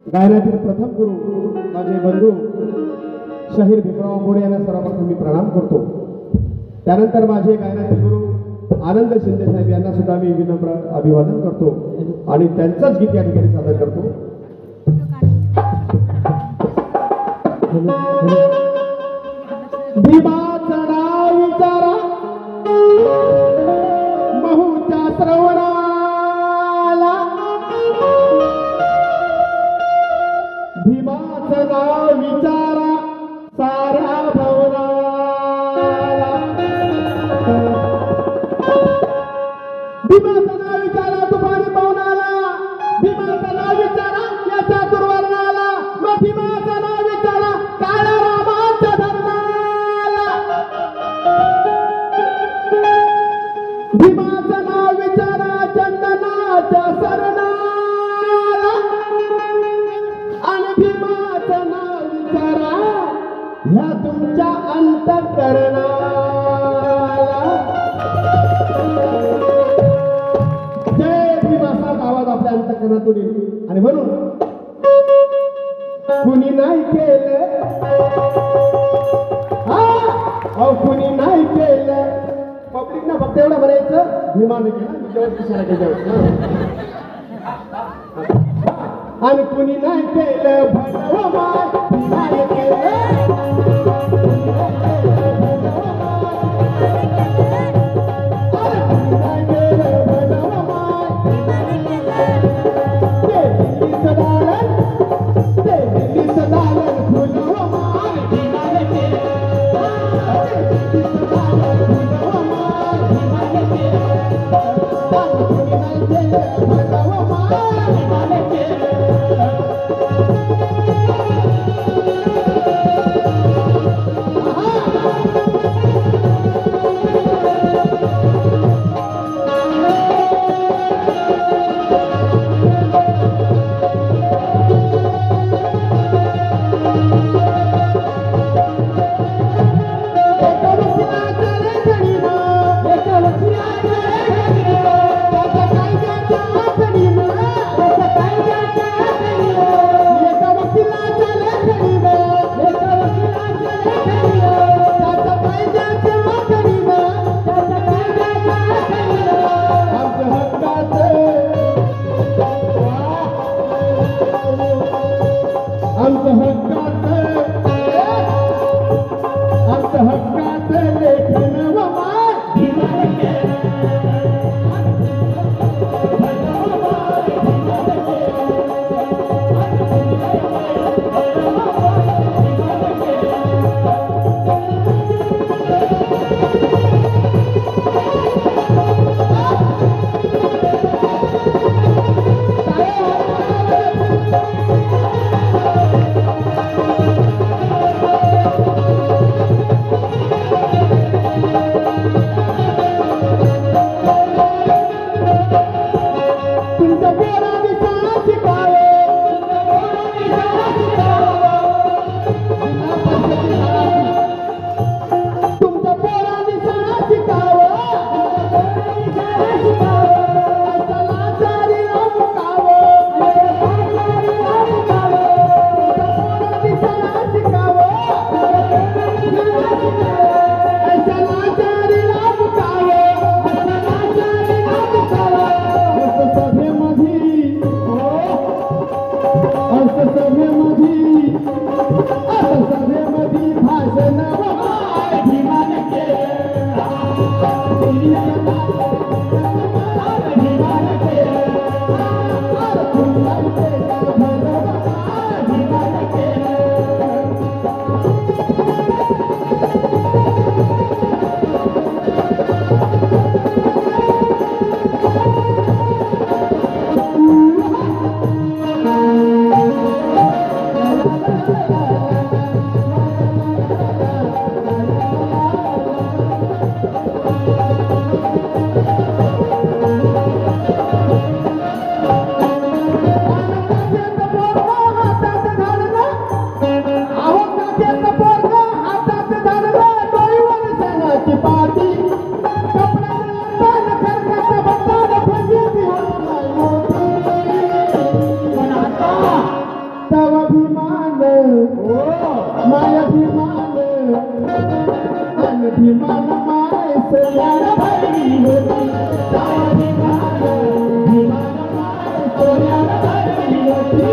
गायनातील प्रथम गुरु माझे बंधू शाहीर भीमराव मोरे यांना सर्वप्रथम मी प्रणाम करतो। त्यानंतर माझे गायनातील गुरु आनंद शिंदे साहेब यांना सुद्धा मी विनम्र अभिवादन करतो आणि त्यांचंच गीत या ठिकाणी सादर करतो। भीमाचा नाव विचारा महूच्या श्रवणाला, भीमाचं नाव विचारा साऱ्या भवनाला, भीमाचं नाव विचारा तुफानी पवनाला, भीमाचं नाव विचारा या चातुर्वर्णाला, मग भीमाचं नाव विचारा काळ्या रामाच्या धर्माला, भीमाचं नाव विचारा चंदनाच्या सरणाला, आणि भीमाचं नाव विचारा ह्या तुमच्या अंतःकरणाला। जय भीम असा आवाज आपल्या अंतःकरणातून येईल। आणि म्हणून कुणी नाही केलं, कुणी नाही केलं, पब्लिक ना फक्त एवढं म्हणायचं भीमाने केलं, जेवढं कशाला केलं, आणि कुणी नाही केलं भगवान भीमाने केलं, तव अभिमान माय अभिमान अनभिमान माय सोन्यार भरली होती तव अभिमान अभिमान माय सोन्यार भरली होती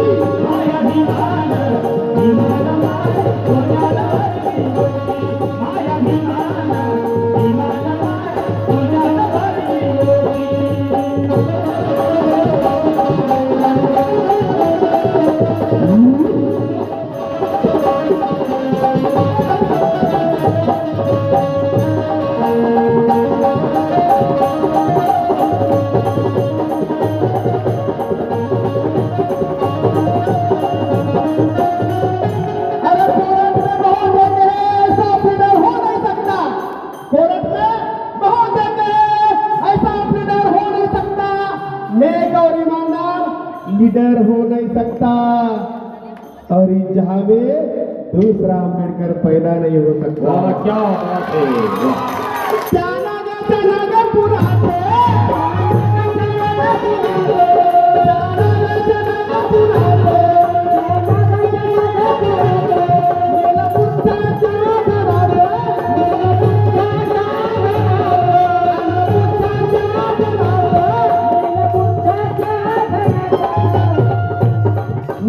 माय अभिमान अभिमान माय सोन्यार भरली होती माय अभिमान अभिमान माय सोन्यार भरली होती लीडर हो नहीं सकता और जहां में दूसरा अम्बेडकर पैदा नहीं हो सकता। क्या बात है।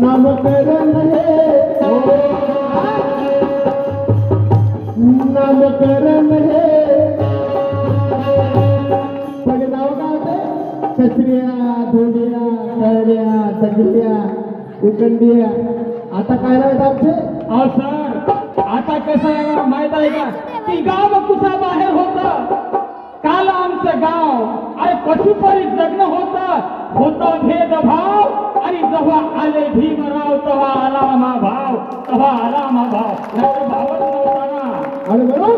नामकरण है नामकरण है पण नाव काय होते कचऱ्या धोंड्या कळड्या दगड्या उकंड्या आता काय नाव आमचे अहो सर आता कसं आहे माहित आहे का की गाव कुठा बाहेर होतं काल आमचं गाव आणि पशुपरी जगणं होतं भेदभाव आणि जेव्हा आले भीमराव तेव्हा आला मा भाव तेव्हा आला मा भाव नाही भावच नव्हता ना आणि म्हणून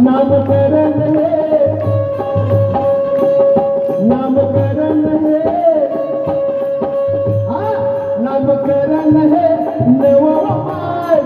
नामकरण है नामकरण है नामकरण है नवमाय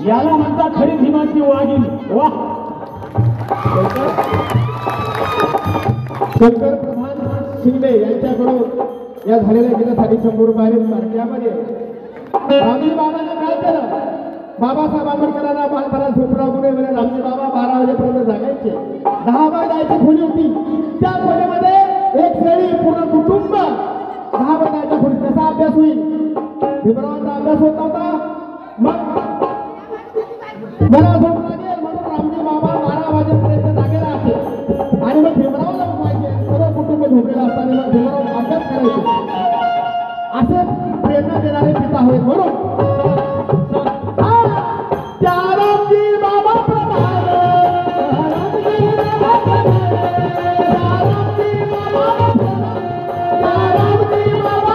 याला म्हणतात खरी भीमाची वाघिणी वा शंकर प्रधान शिंदे यांच्याकडून या झालेल्या गेल्यासाठी 100 रुपये पार्ट्यामध्ये रामजी बाबांना काय केलं बाबासाहेब आंबेडकरांना बालपणा झोपडा गुन्हे म्हणे रामजी बाबा 12 वाजेपर्यंत जागायचे 10 बाय 10ची खोली होती त्या खोलीमध्ये एक श्रेणी पूर्ण कुटुंब 10 बाय 10च्या खोलीत कसा अभ्यास होईल भीमरावांचा अभ्यास होत नव्हता मग मला झोप लागेल म्हणून रामजी बाबा 12 वाजेपर्यंत जागेला असेल आणि मग भीमरावला उठवायचे सर्व कुटुंब झोपलेलं असताना मग भीमराव अभ्यास करायचे असे प्रेरणा देणारे पिता होते म्हणून रामजी बाबा प्रधान रामजी बाबा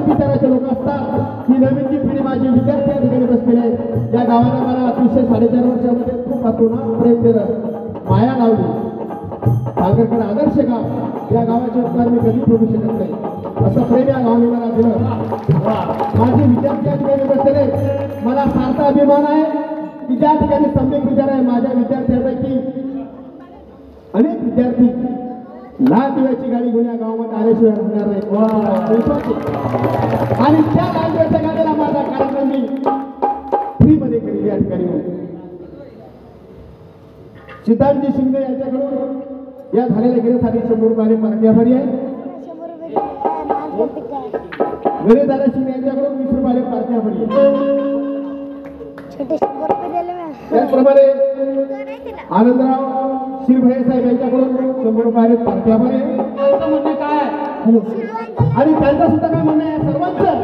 विचाराचे लोक असतात ही नवीन जी पिढी माझी विद्यार्थी या ठिकाणी बसलेले या गावाने मला अतिशय 4.5 वर्षामध्ये खूप अतोनात प्रेम दिलं माया लावली सागरकडे आदर्श गाव या गावाचे उपकार मी कधी बोलू शकत नाही असं प्रेम या गावाने मला दिलं माझे विद्यार्थी या ठिकाणी बसलेले मला सार्थ अभिमान आहे की ज्या ठिकाणी सम्यक विचार आहे माझ्या विद्यार्थ्यांपैकी अनेक विद्यार्थी लाल दिव्याची गाडी घेऊन या गावामध्ये आल्याशिवाय राहणार नाही. आणि त्या लाल दिव्याच्या गाडीला माझा कार्यक्रम मी फ्रीमध्ये करेल या ठिकाणी. सिद्धार्थजी शिंदे यांच्याकडून या झालेल्या गिरीसाठी 100 रुपये पार्टी आभारी आहे. गणेशदादा शिंदे यांच्याकडून 20 रुपये पार्टी आभारी आहे. त्याचप्रमाणे आनंदराव शिरभये साहेब यांच्याकडून 100 रुपये पार्टी आभारी आहे. त्यांचं म्हणणं काय? आणि त्यांचं सुद्धा काय म्हणणं आहे सर्वांचं